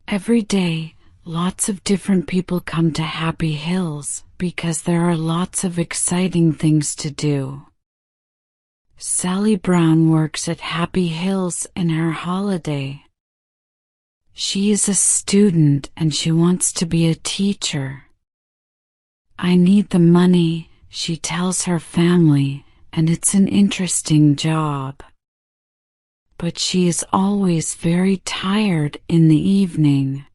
Every day, lots of different people come to Happy Hills because there are lots of exciting things to do. Sally Brown works at Happy Hills in her holiday. She is a student and she wants to be a teacher. I need the money, she tells her family, and it's an interesting job. But she is always very tired in the evening.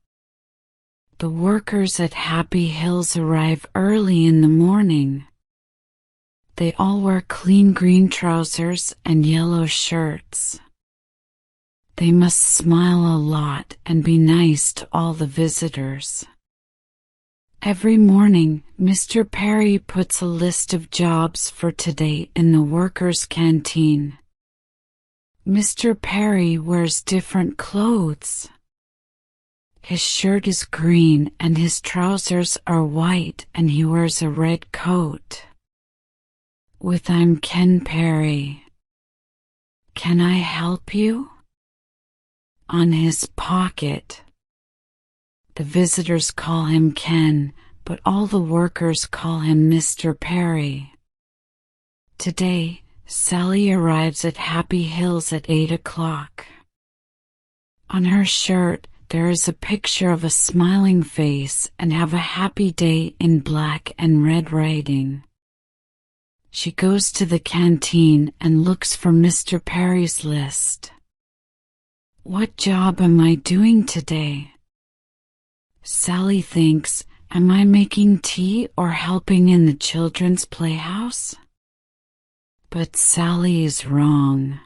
The workers at Happy Hills arrive early in the morning. They all wear clean green trousers and yellow shirts. They must smile a lot and be nice to all the visitors. Every morning, Mr. Perry puts a list of jobs for today in the workers' canteen. Mr. Perry wears different clothes. His shirt is green and his trousers are white and he wears a red coat. With "I'm Ken Perry. Can I help you?" on his pocket. The visitors call him Ken, but all the workers call him Mr. Perry. Today, Sally arrives at Happy Hills at 8 o'clock. On her shirt, there is a picture of a smiling face and "Have a happy day" in black and red writing. She goes to the canteen and looks for Mr. Perry's list. What job am I doing today? Sally thinks, am I making tea or helping in the children's playhouse? But Sally is wrong.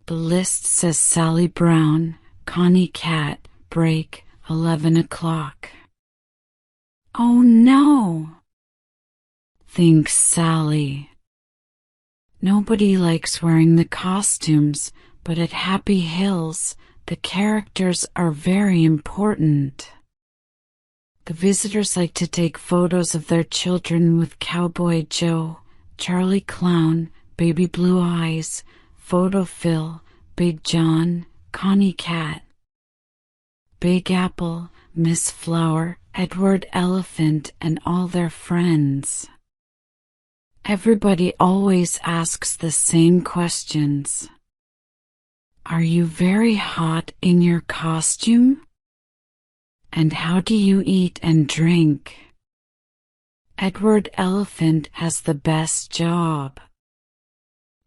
The list says Sally Brown, Connie Cat, break, 11 o'clock. Oh no, thinks Sally. Nobody likes wearing the costumes, but at Happy Hills, the characters are very important. The visitors like to take photos of their children with Cowboy Joe, Charlie Clown, Baby Blue Eyes, Photo Phil, Big John, Connie Cat, Big Apple, Miss Flower, Edward Elephant, and all their friends. Everybody always asks the same questions. Are you very hot in your costume? And how do you eat and drink? Edward Elephant has the best job.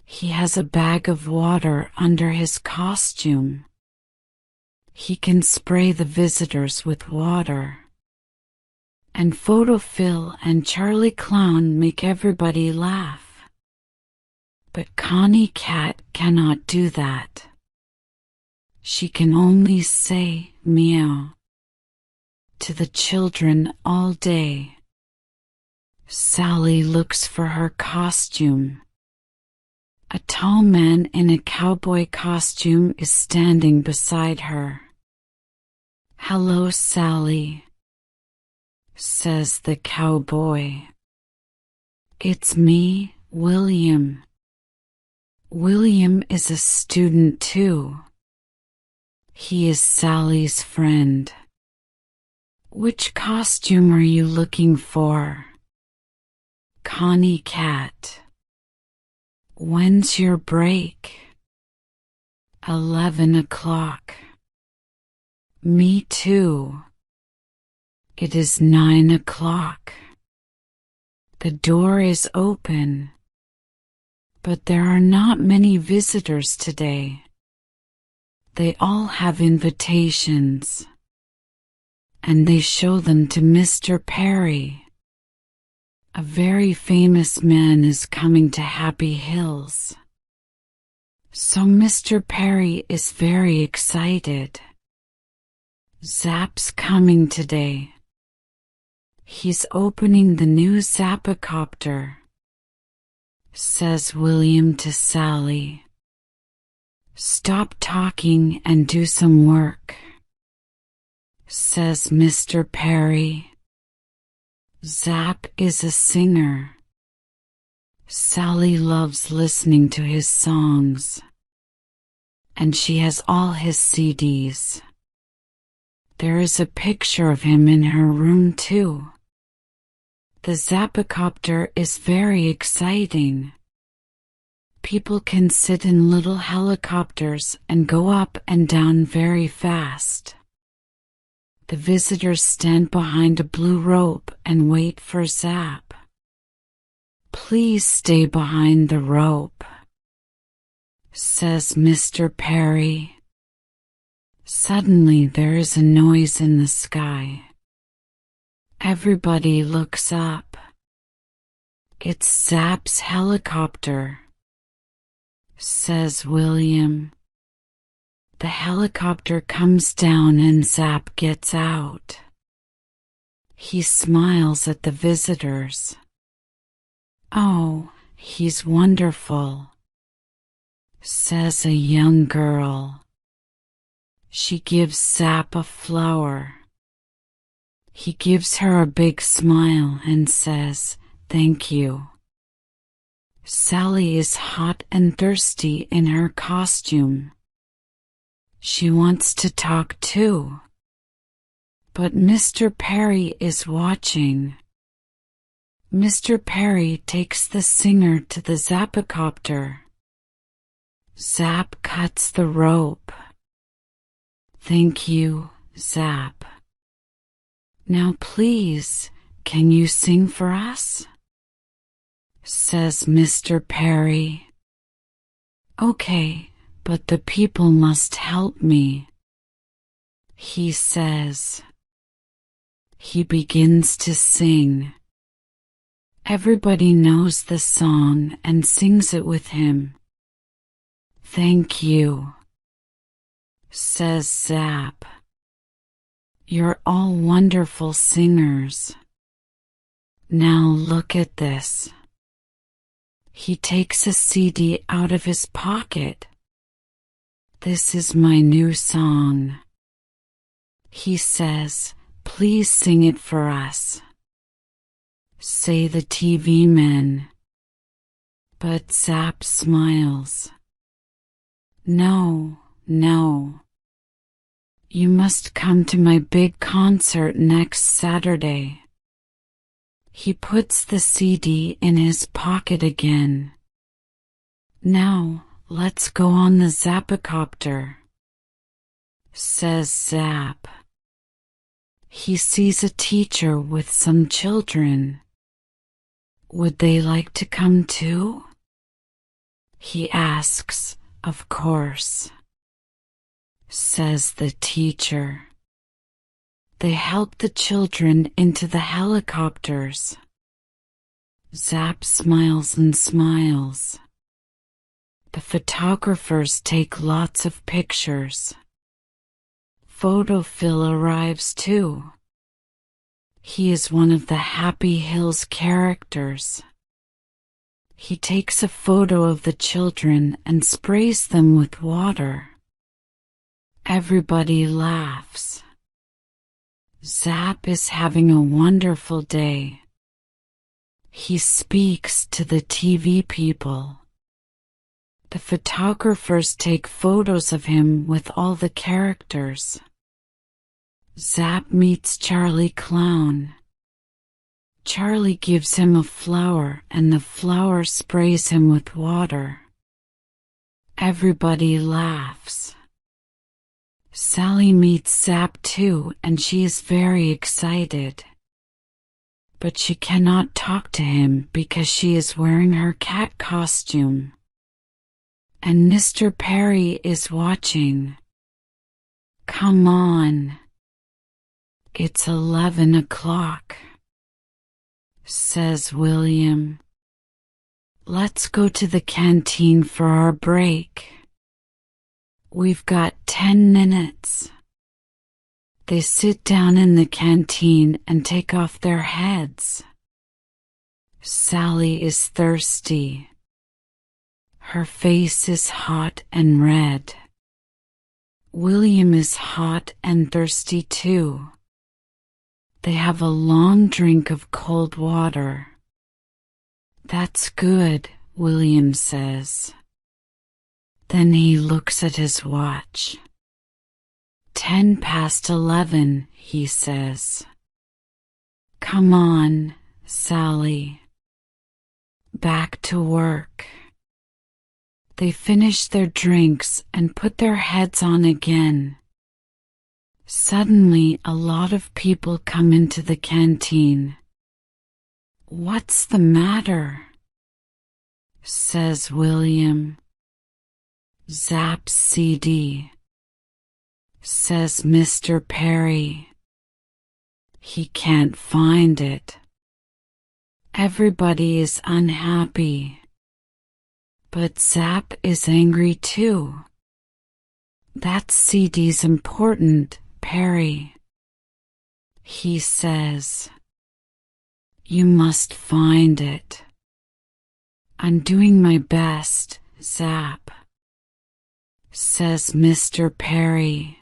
He has a bag of water under his costume. He can spray the visitors with water. And Photo Phil and Charlie Clown make everybody laugh. But Connie Cat cannot do that. She can only say meow to the children all day. Sally looks for her costume. A tall man in a cowboy costume is standing beside her. "Hello, Sally," says the cowboy. "It's me, William." William is a student too. He is Sally's friend. "Which costume are you looking for?" "Connie Cat." "When's your break?" 11 o'clock. "Me too. It is 9 o'clock. The door is open. But there are not many visitors today. They all have invitations. And they show them to Mr. Perry. A very famous man is coming to Happy Hills. So Mr. Perry is very excited. Zapp's coming today. He's opening the new Zappicopter, says William to Sally. "Stop talking and do some work," says Mr. Perry. Zapp is a singer. Sally loves listening to his songs. And she has all his CDs. There is a picture of him in her room too. The Zappicopter is very exciting. People can sit in little helicopters and go up and down very fast. The visitors stand behind a blue rope and wait for Zapp. Please stay behind the rope, says Mr. Perry. Suddenly there is a noise in the sky. Everybody looks up. It's Zapp's helicopter, says William. The helicopter comes down and Zapp gets out. He smiles at the visitors. Oh, he's wonderful, says a young girl. She gives Zapp a flower. He gives her a big smile and says, "Thank you." Sally is hot and thirsty in her costume. She wants to talk too. But Mr. Perry is watching. Mr. Perry takes the singer to the Zappicopter. Zapp cuts the rope. "Thank you, Zapp. Now please, can you sing for us?" says Mr. Perry. "Okay, but the people must help me," he says. He begins to sing. Everybody knows the song and sings it with him. "Thank you," says Zapp. "You're all wonderful singers. Now look at this." He takes a CD out of his pocket. "This is my new song," he says. "Please sing it for us," say the TV men. But Zapp smiles. "No, no. You must come to my big concert next Saturday." He puts the CD in his pocket again. "Now, let's go on the Zappicopter," says Zapp. He sees a teacher with some children. Would they like to come too? He asks. "Of course," says the teacher. They help the children into the helicopters. Zapp smiles and smiles. The photographers take lots of pictures. Photophil arrives too. He is one of the Happy Hills characters. He takes a photo of the children and sprays them with water. Everybody laughs. Zapp is having a wonderful day. He speaks to the TV people. The photographers take photos of him with all the characters. Zapp meets Charlie Clown. Charlie gives him a flower and the flower sprays him with water. Everybody laughs. Sally meets Zapp too and she is very excited. But she cannot talk to him because she is wearing her cat costume. And Mr. Perry is watching. "Come on. It's 11 o'clock, says William. "Let's go to the canteen for our break. We've got 10 minutes. They sit down in the canteen and take off their heads. Sally is thirsty. Her face is hot and red. William is hot and thirsty too. They have a long drink of cold water. "That's good," William says. Then he looks at his watch. 11:10, he says. Come on, Sally. Back to work. They finish their drinks and put their heads on again. Suddenly, a lot of people come into the canteen. What's the matter? Says William. Zapp's CD. Says Mr. Perry. He can't find it. Everybody is unhappy. But Zapp is angry too. That CD's important, Perry. He says. You must find it. I'm doing my best, Zapp. Says Mr. Perry.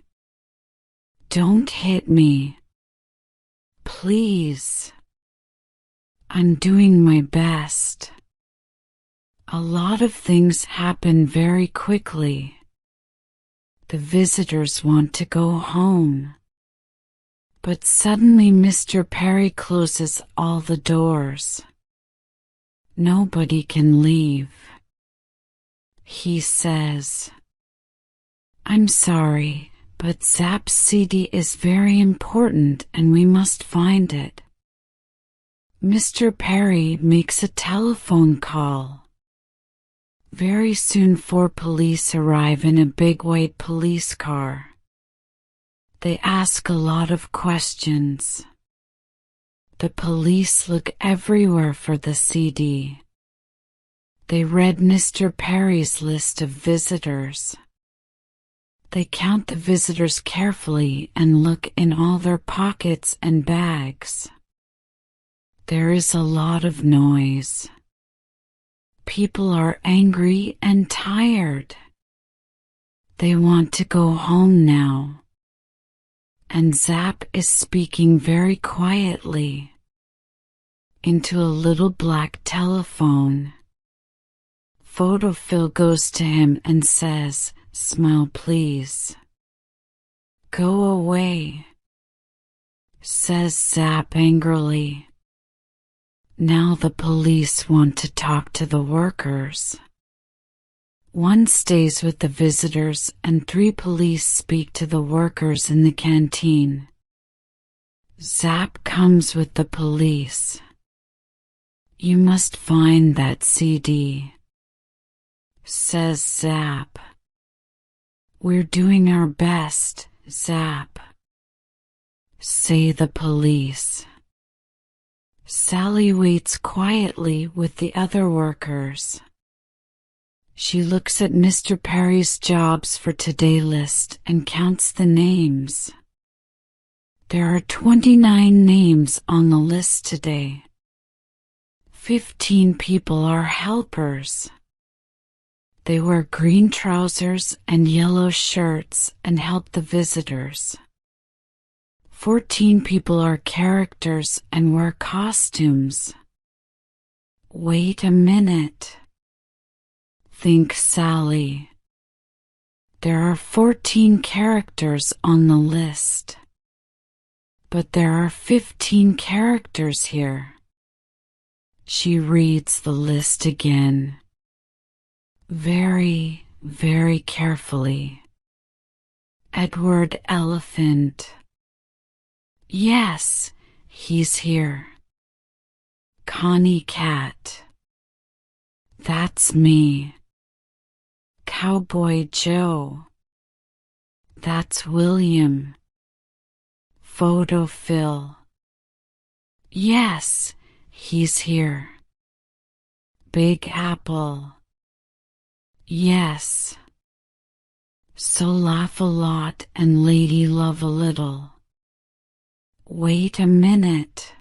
Don't hit me. Please. I'm doing my best. A lot of things happen very quickly. The visitors want to go home. But suddenly Mr. Perry closes all the doors. Nobody can leave. He says, I'm sorry, but Zapp's CD is very important and we must find it. Mr. Perry makes a telephone call. Very soon 4 police arrive in a big white police car. They ask a lot of questions. The police look everywhere for the CD. They read Mr. Perry's list of visitors. They count the visitors carefully and look in all their pockets and bags. There is a lot of noise. People are angry and tired. They want to go home now. And Zapp is speaking very quietly into a little black telephone. Photophil goes to him and says, Smile please. Go away, says Zapp angrily. Now the police want to talk to the workers. 1 stays with the visitors and 3 police speak to the workers in the canteen. Zapp comes with the police. You must find that CD, says Zapp. We're doing our best, Zapp, say the police. Sally waits quietly with the other workers. She looks at Mr. Perry's jobs for today list and counts the names. There are 29 names on the list today. 15 people are helpers. They wear green trousers and yellow shirts and help the visitors. 14 people are characters and wear costumes. Wait a minute. Think Sally. There are 14 characters on the list. But there are 15 characters here. She reads the list again. Very, very carefully. Edward Elephant. Yes, he's here. Connie Cat. That's me. Cowboy Joe. That's William. Photophil. Yes, he's here. Big Apple. Yes. So Laugh a Lot and Lady Love a Little. Wait a minute.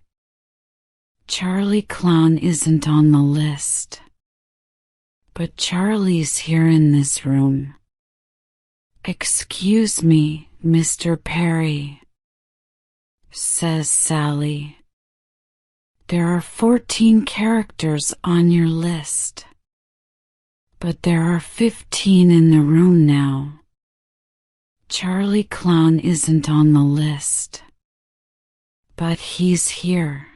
Charlie Clown isn't on the list. But Charlie's here in this room. Excuse me, Mr. Perry, says Sally. There are 14 characters on your list. But there are 15 in the room now. Charlie Clown isn't on the list. But he's here.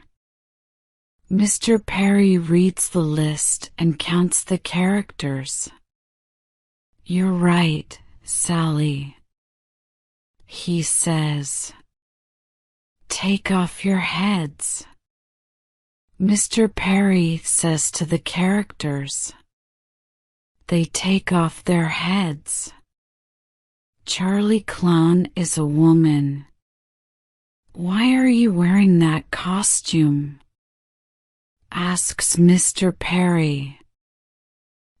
Mr. Perry reads the list and counts the characters. You're right, Sally. He says. Take off your heads. Mr. Perry says to the characters. They take off their heads. Charlie Clown is a woman. Why are you wearing that costume? Asks Mr. Perry.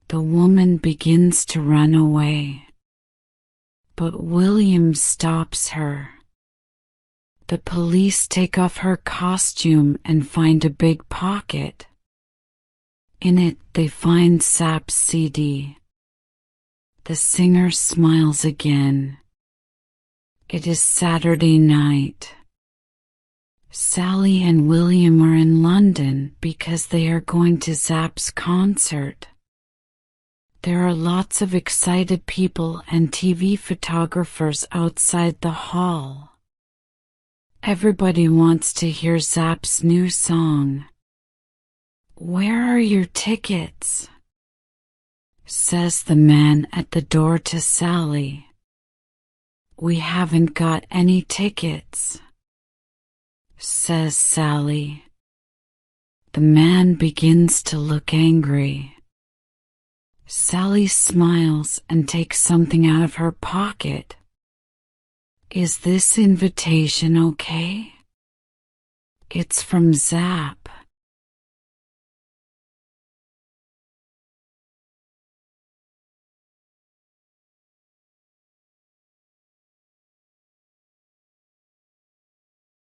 The woman begins to run away. But William stops her. The police take off her costume and find a big pocket. In it, they find Zapp's CD. The singer smiles again. It is Saturday night. Sally and William are in London because they are going to Zapp's concert. There are lots of excited people and TV photographers outside the hall. Everybody wants to hear Zapp's new song. Where are your tickets? Says the man at the door to Sally. We haven't got any tickets, says Sally. The man begins to look angry. Sally smiles and takes something out of her pocket. Is this invitation okay? It's from Zapp.